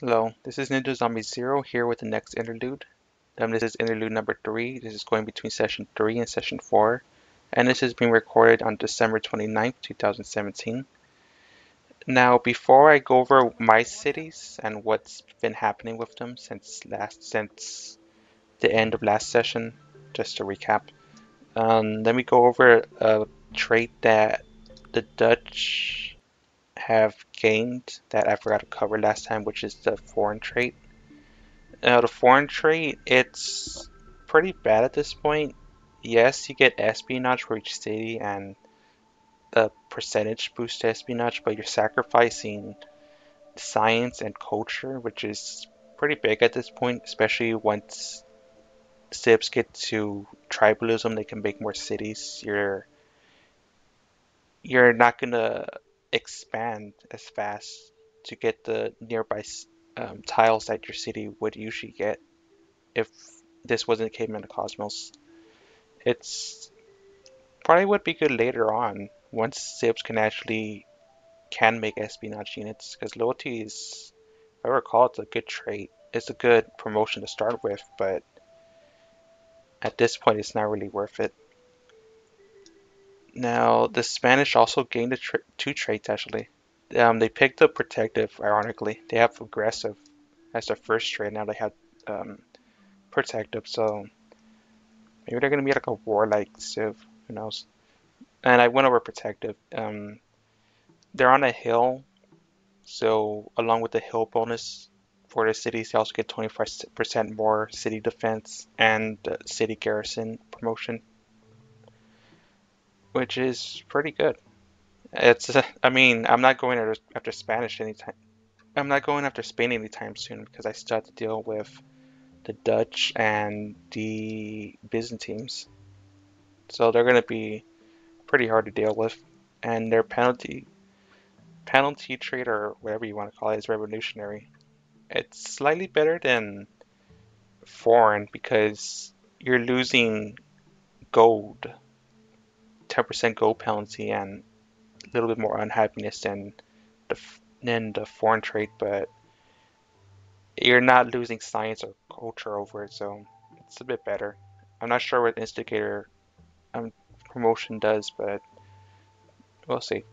Hello, this is Ninja Zombie Zero here with the next interlude. This is interlude number 3. This is going between session 3 and session 4, and this is being recorded on December 29th, 2017. Now, before I go over my cities and what's been happening with them since the end of last session, just to recap, let me go over a trait that the Dutch have gained that I forgot to cover last time, which is the foreign trait. Now, the foreign trade, it's pretty bad at this point. Yes, you get espionage for each city and the percentage boost to espionage, but you're sacrificing science and culture, which is pretty big at this point, especially once civs get to tribalism, they can make more cities. You're not gonna expand as fast to get the nearby tiles that your city would usually get if this wasn't Caveman the Cosmos. It's probably would be good later on once Sibs can make espionage units because loyalty is, if I recall, it's a good trait. It's a good promotion to start with, but at this point, it's not really worth it. Now, the Spanish also gained two traits actually. They picked up protective. Ironically, they have aggressive as their first trait. Now they have um, protective, so maybe they're gonna be like a warlike Civ. Who knows? And I went over protective. They're on a hill, so along with the hill bonus for the cities, they also get 25% more city defense and city garrison promotion, which is pretty good. I mean, I'm not going after Spanish anytime. I'm not going after Spain anytime soon because I still have to deal with the Dutch and the Byzantines. So they're going to be pretty hard to deal with, and their penalty trade or whatever you want to call it is revolutionary. It's slightly better than foreign because you're losing gold, 10% gold penalty, and a little bit more unhappiness than the foreign trade, but you're not losing science or culture over it, so it's a bit better. I'm not sure what instigator um, promotion does, but we'll see.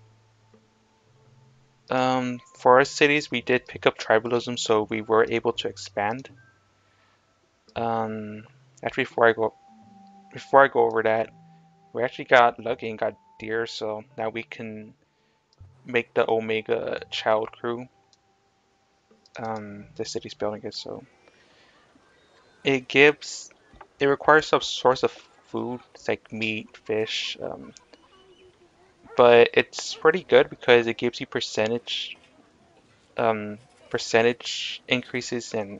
For our cities, we did pick up tribalism, so we were able to expand. Um, Actually, before I go over that, we actually got lucky and got deer, so now we can make the Omega child crew. The city's building it, so it gives it requires some source of food. It's like meat, fish, but it's pretty good because it gives you um, percentage increases in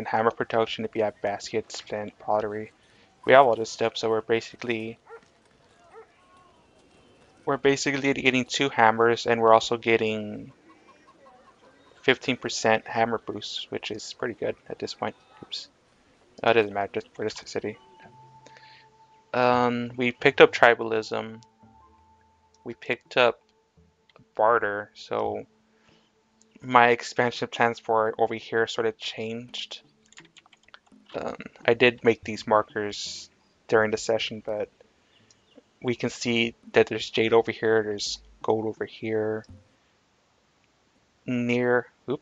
hammer production if you have baskets, flint, pottery. We have all this stuff, so we're basically getting two hammers, and we're also getting 15% hammer boost, which is pretty good at this point. Oops. It doesn't matter just for this city. We picked up tribalism. We picked up barter. So my expansion plans for over here sort of changed. I did make these markers during the session, but we can see that there's jade over here. There's gold over here. Oop.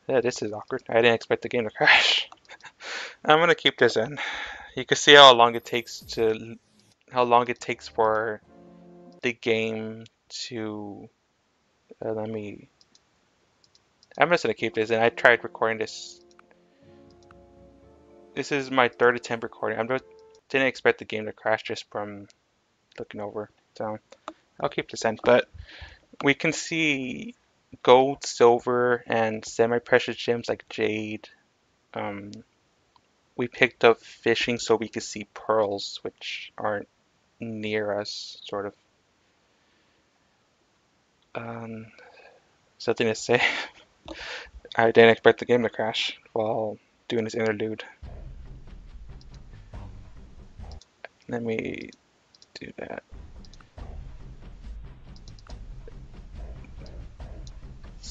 Yeah, this is awkward. I didn't expect the game to crash. I'm gonna keep this in. You can see how long it takes for the game to. Let me. I'm just gonna keep this in. I tried recording this. This is my third attempt recording. Didn't expect the game to crash just from looking over. So I'll keep this in. But we can see gold, silver, and semi-precious gems like jade. Um, we picked up fishing so we could see pearls, which aren't near us, sort of. Um, Something to say. I didn't expect the game to crash while doing this interlude. Let me do that.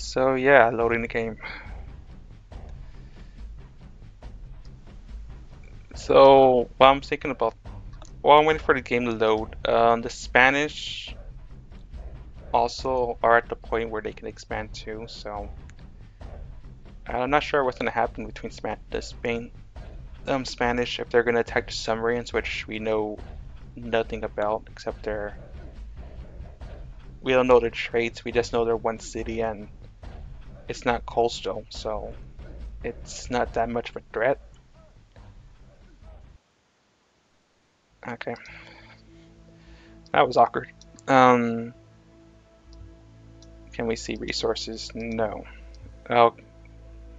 So yeah, loading the game. So while I'm thinking about, while I'm waiting for the game to load, the Spanish also are at the point where they can expand too. So I'm not sure what's gonna happen between Spanish if they're gonna attack the submarines, which we know nothing about except we don't know their traits. We just know they're one city and it's not coastal, so it's not that much of a threat. Okay, that was awkward. Um, can we see resources? No. I'll,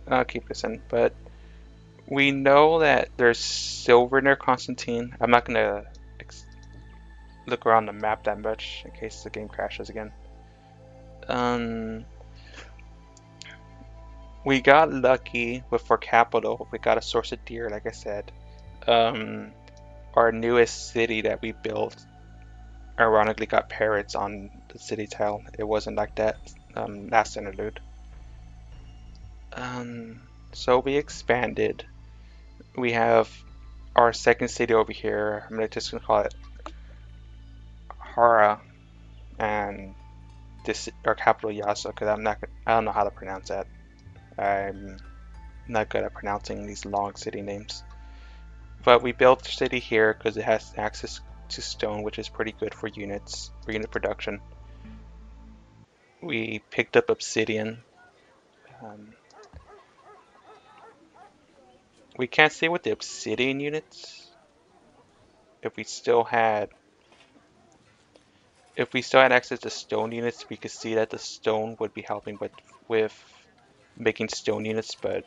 I'll keep this in, but we know that there's silver near Constantine. I'm not gonna look around the map that much in case the game crashes again. Um, we got lucky with our capital. We got a source of deer, like I said. Um, our newest city that we built ironically got parrots on the city tile. It wasn't like that last interlude. Um, so we expanded. We have our second city over here. Just gonna call it Hara, and this our capital Yasa, because I don't know how to pronounce that. I'm not good at pronouncing these long city names. But we built the city here because it has access to stone, which is pretty good for unit production. We picked up obsidian. Um, we can't say with the obsidian units if we still had access to stone units, we could see that the stone would be helping with making stone units, but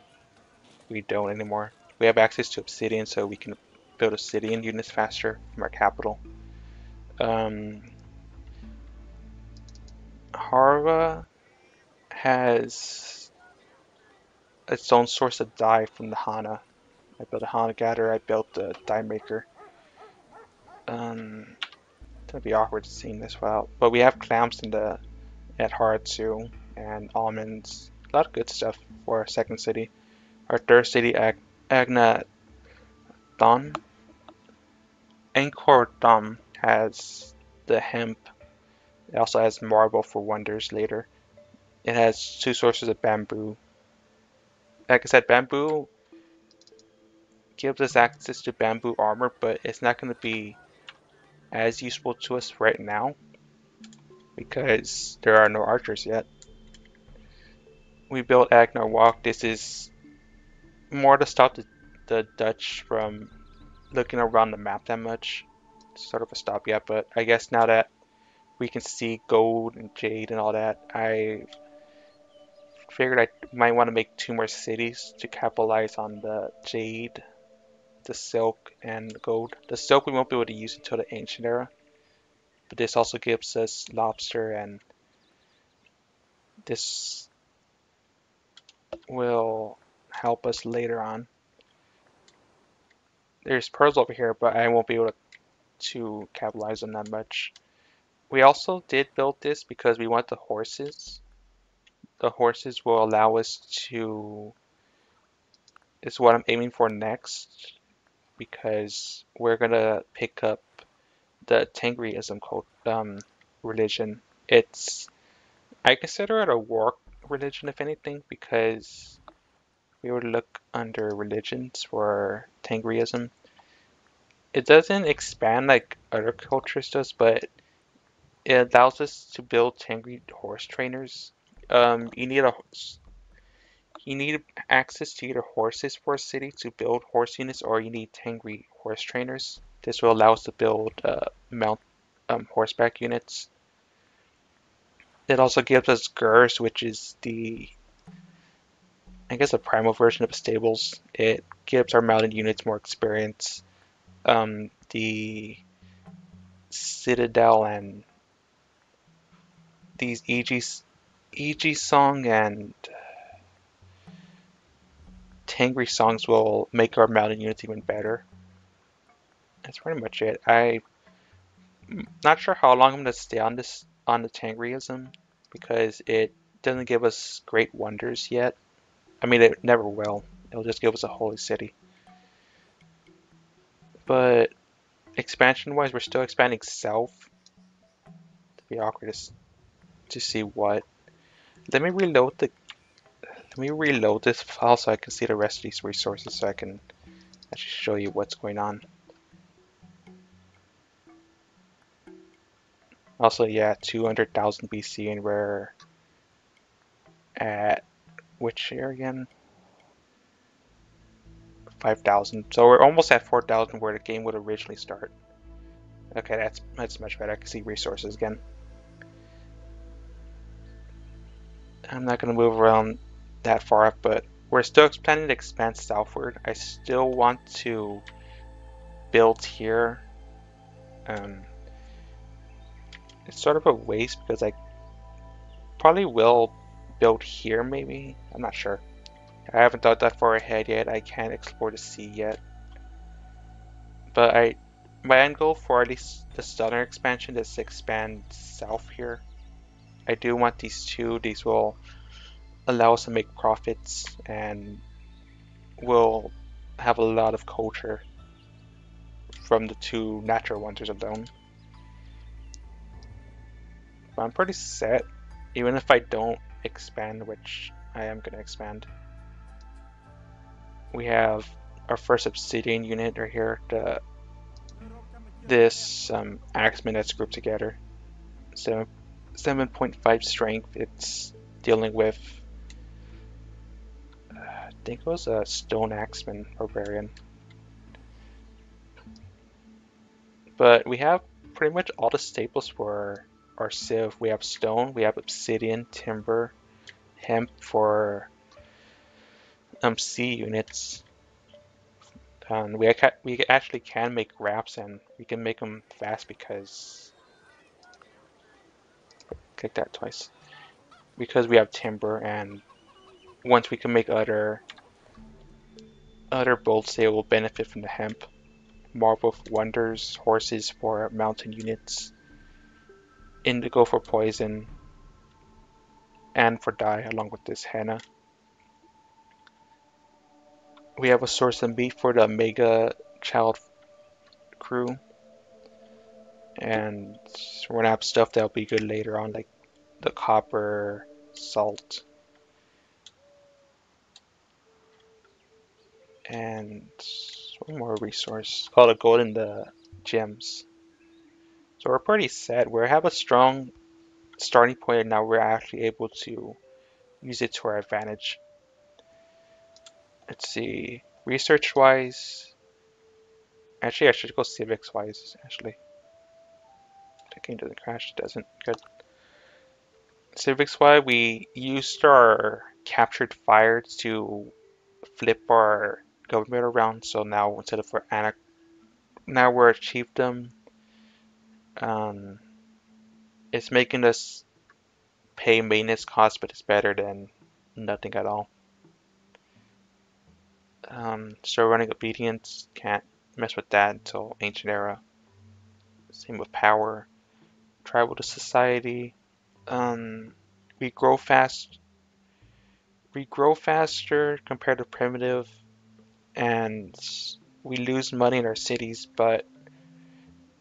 we don't anymore. We have access to obsidian, so we can build obsidian units faster from our capital. Um, Harva has its own source of dye from the Hana. I built a Hana gather, I built a dye maker. It's gonna be awkward seeing this without, but we have clamps at Hara too, and almonds. A lot of good stuff for our second city. Our third city, Agnaton, Angkor Thom, has the hemp. It also has marble for wonders later. It has two sources of bamboo. Like I said, bamboo gives us access to bamboo armor, but it's not going to be as useful to us right now because there are no archers yet. We built Agnar Walk. This is more to stop the Dutch from looking around the map that much. Sort of a stopgap, but I guess now that we can see gold and jade and all that, I figured I might want to make two more cities to capitalize on the jade, the silk, and the gold. The silk we won't be able to use until the ancient era, but this also gives us lobster, and this will help us later on. There's pearls over here, but I won't be able to capitalize on that much. We also did build this because we want the horses. The horses will allow us to, is what I'm aiming for next, because we're gonna pick up the Tengrism religion. It's, I consider it a war religion, if anything, because if we were to look under religions for Tengrism, it doesn't expand like other cultures does, but it allows us to build Tengri horse trainers. Um, you need a you need access to either horses for a city to build horse units, or you need Tengri horse trainers. This will allow us to build mount horseback units. It also gives us Gers, which is I guess, a primal version of stables. It gives our mounted units more experience. The Citadel and these EG song and Tangri songs will make our mounted units even better. That's pretty much it. I'm not sure how long I'm gonna stay on the Tangriism because it doesn't give us great wonders yet. I mean, it never will. It'll just give us a holy city. But expansion-wise, we're still expanding south. It'd be awkward to see what. Let me reload this file so I can see the rest of these resources so I can actually show you what's going on. Also, yeah, 200,000 BC, and we're at which year again? 5,000. So we're almost at 4,000 where the game would originally start. Okay, that's much better. I can see resources again. I'm not going to move around that far up, but we're still planning to expand southward. I still want to build here. It's sort of a waste because I probably will build here maybe. I'm not sure. I haven't thought that far ahead yet. I can't explore the sea yet. But my end goal for at least the southern expansion is to expand south here. I do want these two. These will allow us to make profits and will have a lot of culture from the two natural wonders alone. But I'm pretty set, even if I don't expand, which I am going to expand. We have our first obsidian unit right here, this axeman that's grouped together. So 7.5 strength, it's dealing with, I think it was a stone axeman barbarian. But we have pretty much all the staples for our civ. We have stone, we have obsidian, timber, hemp for C units. And we actually can make wraps, and we can make them fast because, click that twice, because we have timber, and once we can make other bolts, they will benefit from the hemp. Marble for wonders, horses for mountain units, indigo for poison, and for dye, along with this henna. We have a source of meat for the mega child crew, and we're gonna have stuff that'll be good later on, like the copper, salt, and one more resource called the gold and the gems. So we're pretty set. We have a strong starting point, and now we're actually able to use it to our advantage. Let's see, research wise, actually I should go civics wise. Actually, the game doesn't crash. It doesn't. Good. Civics wise, we used our captured fires to flip our government around. So now instead of now we're a chiefdom. It's making us pay maintenance costs, but it's better than nothing at all. So running obedience, can't mess with that until ancient era. Same with power. Tribal to society. We grow fast. We grow faster compared to primitive, and we lose money in our cities, but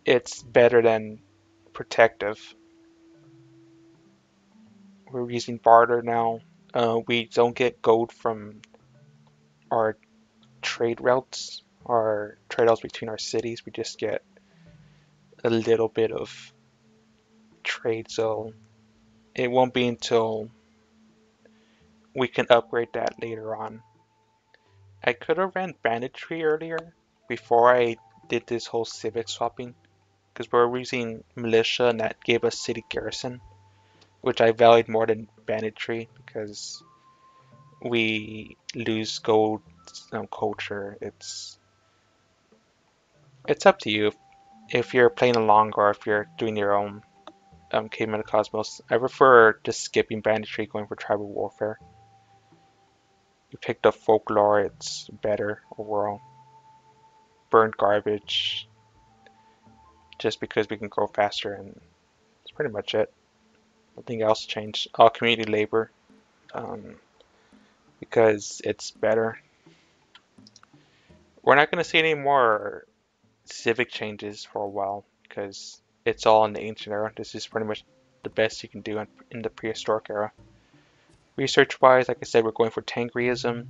it's better than protective. We're using barter now. We don't get gold from our trade routes, our trade routes between our cities. We just get a little bit of trade, so it won't be until we can upgrade that later on. I could have ran banditry earlier before I did this whole civic swapping, because we're using militia and that gave us city garrison, which I valued more than banditry because we lose gold culture. It's up to you if you're playing along or if you're doing your own Caveman of Cosmos. I prefer just skipping banditry, going for tribal warfare. You picked up folklore, it's better overall. Burnt garbage, just because we can grow faster, and that's pretty much it. Nothing else changed. Community labor. because it's better. We're not going to see any more civic changes for a while because it's all in the ancient era. This is pretty much the best you can do in the prehistoric era. Research-wise, like I said, we're going for Tengrism.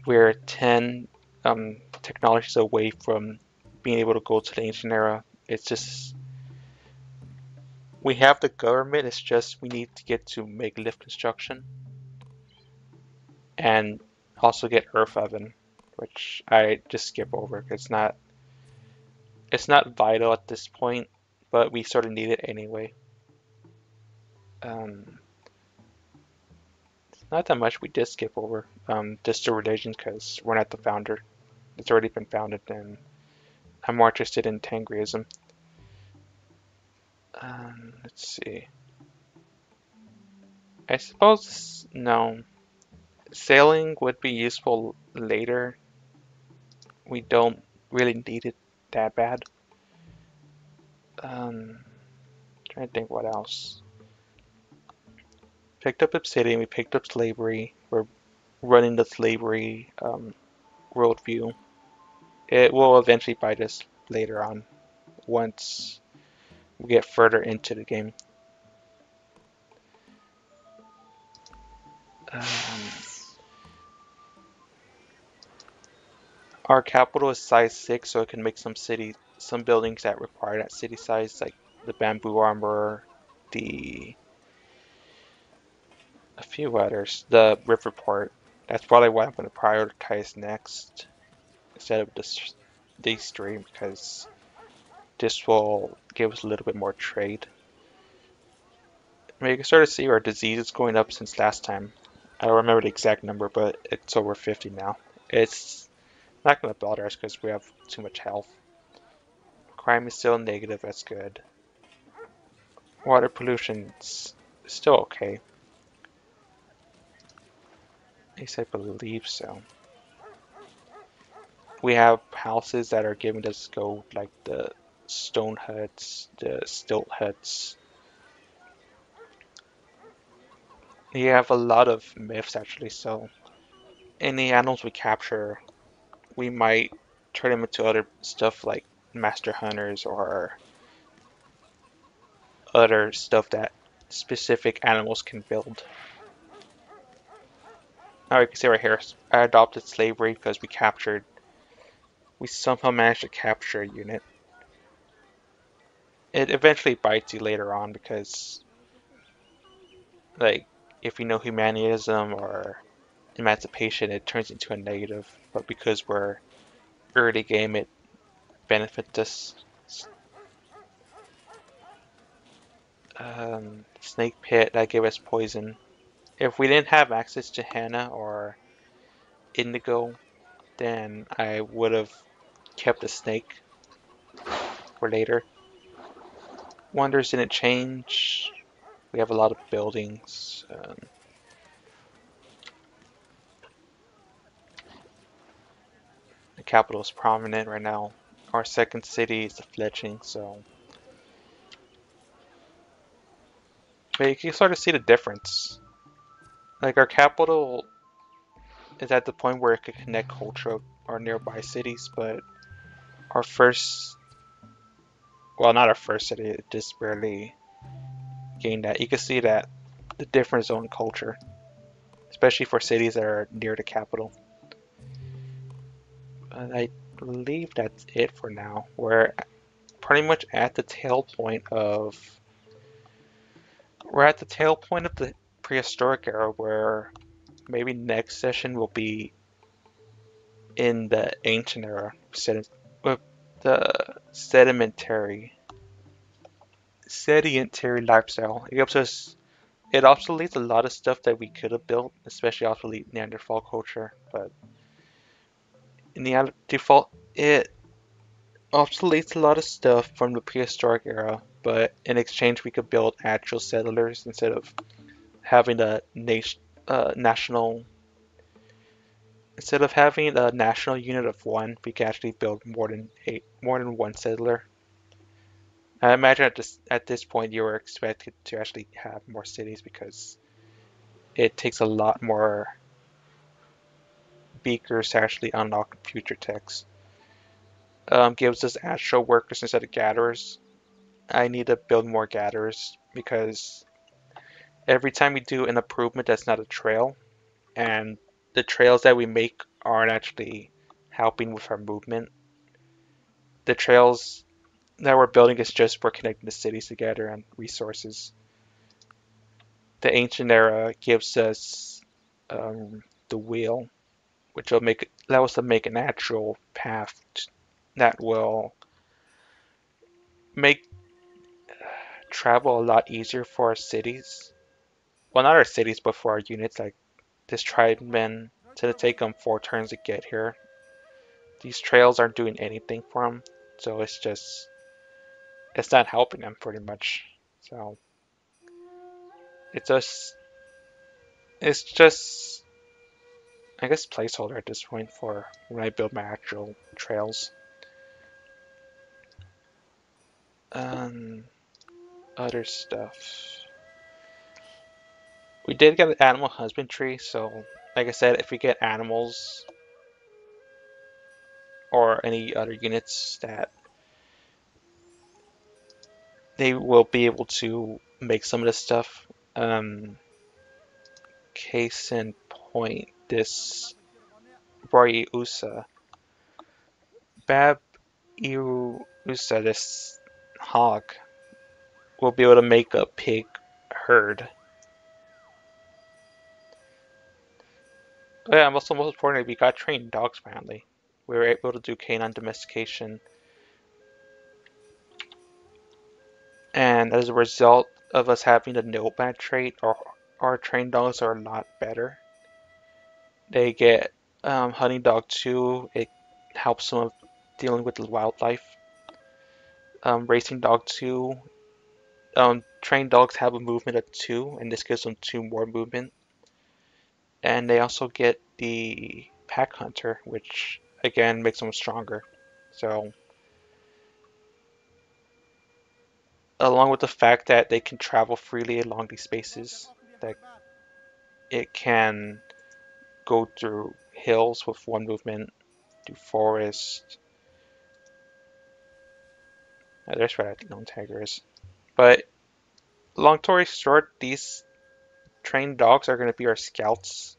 We're 10 technologies away from being able to go to the ancient era. It's just we have the government. It's just we need to get to make lift construction and also get earth oven, which I just skip over because it's not vital at this point, but we sort of need it anyway. Um, Not that much we did skip over. Just the religion because we're not the founder. It's already been founded, and I'm more interested in Tengrism. Let's see. I suppose no. Sailing would be useful later. We don't really need it that bad. Trying to think what else. Picked up Obsidian. We picked up slavery. We're running the slavery worldview. It will eventually bite us later on once we get further into the game. Um, our capital is size 6, so it can make some buildings that require that city size, like the bamboo armor, a few others, the river port. That's probably what I'm going to prioritize next instead of these three because this will give us a little bit more trade. I mean, you can start to see our disease is going up since last time. I don't remember the exact number, but it's over 50 now. It's not going to bother us because we have too much health. Crime is still negative, that's good. Water pollution's still okay. At least I believe so. We have houses that are giving us gold, like the stone huts, the stilt huts. You have a lot of myths actually, so any animals we capture, we might turn them into other stuff like master hunters or other stuff that specific animals can build. Now you can see right here, I adopted slavery because we somehow managed to capture a unit. It eventually bites you later on because, like, if you know humanism or emancipation, it turns into a negative. But because we're early game, it benefits us. Snake pit that gave us poison. If we didn't have access to Hannah or Indigo, then I would have kept a snake for later. Wonders didn't change. We have a lot of buildings. The capital is prominent right now. Our second city is the Fletching, so. But you can sort of see the difference. Like, our capital is at the point where it could connect culture of our nearby cities, but our first, well, not our first city, it just barely gained that. You can see that the difference in culture, especially for cities that are near the capital. And I believe that's it for now. We're pretty much at the tail point of the prehistoric era where maybe next session will be in the ancient era, with the sedentary lifestyle. It obsoletes a lot of stuff that we could have built, especially obsolete Neanderthal culture. But in the default, it obsoletes a lot of stuff from the prehistoric era. But in exchange, we could build actual settlers instead of having national. Instead of having a national unit of one, we can actually build more than one settler. I imagine at this point you were expected to actually have more cities because it takes a lot more beakers to actually unlock future techs. Gives us astral workers instead of gatherers. I need to build more gatherers because every time we do an improvement that's not a trail, and the trails that we make aren't actually helping with our movement. The trails that we're building is just for connecting the cities together and resources. The ancient era gives us the wheel, which will allow us to make a natural path that will make travel a lot easier for our cities. Well, not our cities, but for our units. Like this tribeman, to take them 4 turns to get here. These trails aren't doing anything for them, so it's not helping them pretty much. So it's just it's just I guess placeholder at this point for when I build my actual trails. Um, Other stuff. We did get an animal husbandry, so like I said, if we get animals or any other units that they will be able to make some of this stuff. Case in point, this Usa, Bab Usa, this hog, will be able to make a pig herd. Oh yeah, most importantly, we got trained dogs finally. We were able to do canine domestication, and as a result of us having the nomad trait, our trained dogs are a lot better. They get hunting dog 2. It helps them with dealing with the wildlife. Racing dog 2. Trained dogs have a movement of 2, and this gives them 2 more movement. And they also get the pack hunter, which again makes them stronger. So, along with the fact that they can travel freely along these spaces, that it can go through hills with 1 movement, through forest. There's where that lone tiger is. But long story short, these trained dogs are going to be our scouts.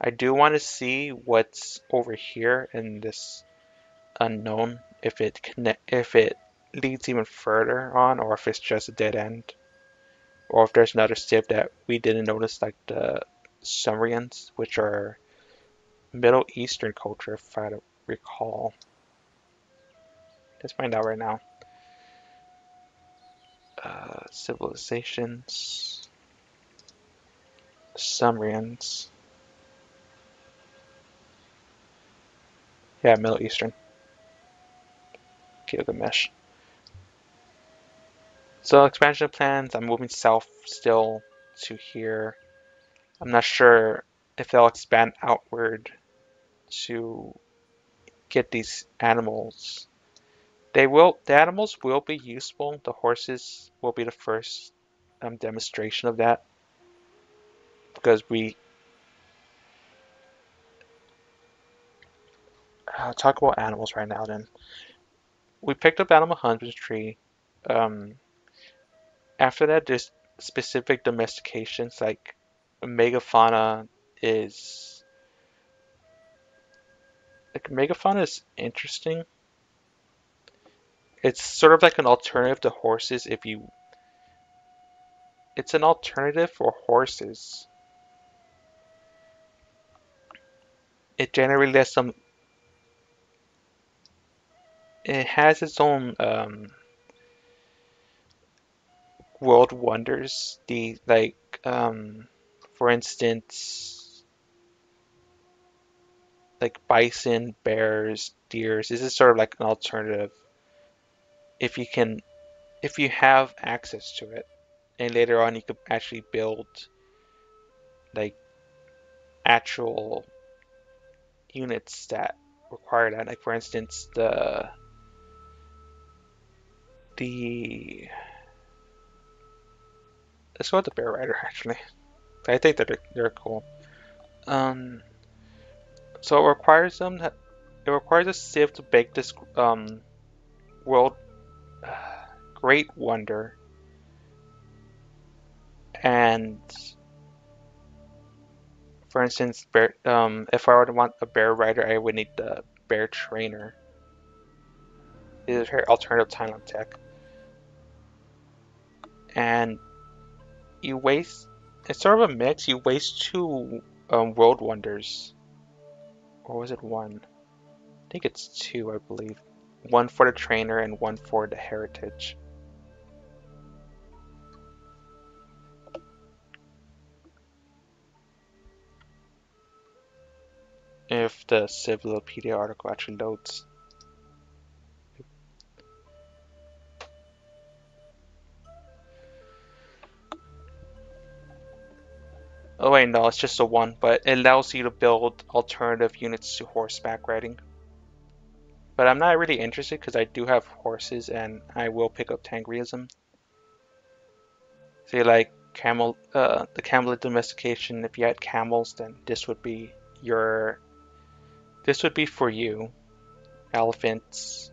I do want to see what's over here in this unknown, if it leads even further on, or if it's just a dead end, or if there's another civ that we didn't notice, like the Sumerians, which are Middle Eastern culture, if I don't recall. Let's find out right now. Civilizations, Sumerians. Yeah, Middle Eastern. Gilgamesh. So expansion plans, I'm moving south still to here. I'm not sure if they'll expand outward to get these animals. The animals will be useful. The horses will be the first demonstration of that, because we talk about animals right now. Then we picked up animal husbandry. Um, After that, there's specific domestications, like megafauna is megafauna is interesting. It's sort of like an alternative to horses. It's an alternative for horses. It generally has some. It has its own world wonders. For instance, like bison, bears, deers. This is sort of like an alternative if you can, if you have access to it, and later on you could actually build like actual units that require that. Like for instance, the let's go with the bear rider actually. I think that they're cool. Um, so it requires them that it requires a civ to make this world great wonder, and for instance, if I were to want a bear rider, I would need the bear trainer. These are alternative timeline tech, and you waste. It's sort of a mix. You waste two world wonders, or was it one? I think it's two, I believe. One for the trainer and one for the heritage. If the Civilopedia article actually loads. Oh wait, no, it's just a one, but it allows you to build alternative units to horseback riding. But I'm not really interested because I do have horses and I will pick up Tengrism. So you like the camel domestication. If you had camels, then this would be for you. Elephants,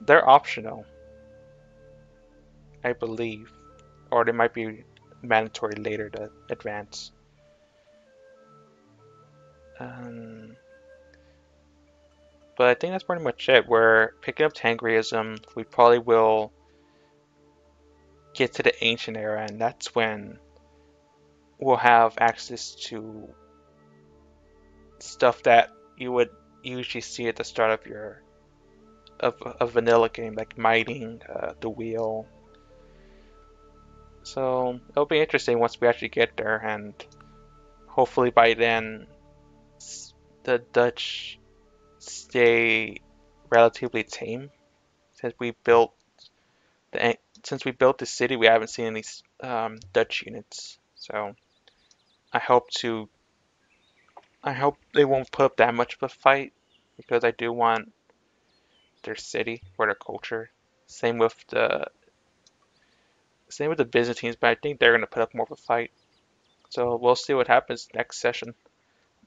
they're optional, I believe, or they might be mandatory later to advance. Um, but I think that's pretty much it. We're picking up Tengrism. We probably will get to the ancient era, and that's when we'll have access to stuff that you would usually see at the start of your of a vanilla game, like mining, the wheel. So it'll be interesting once we actually get there, and hopefully by then the Dutch stay relatively tame. Since we built since we built the city, we haven't seen any Dutch units. So I hope to I hope they won't put up that much of a fight because I do want their city or their culture. Same with the same with the Byzantines, but I think they're gonna put up more of a fight. So we'll see what happens next session.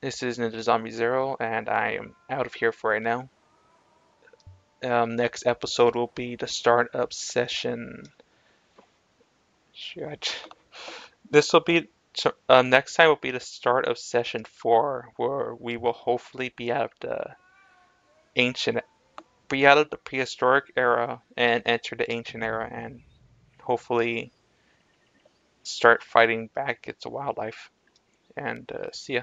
This is Ninja Zombie Zero, and I am out of here for right now. Next episode will be the start of session. Shit. This will be next time will be the start of session 4, where we will hopefully be out of the ancient, be out of the prehistoric era and enter the ancient era, and hopefully start fighting back against the wildlife. And see ya.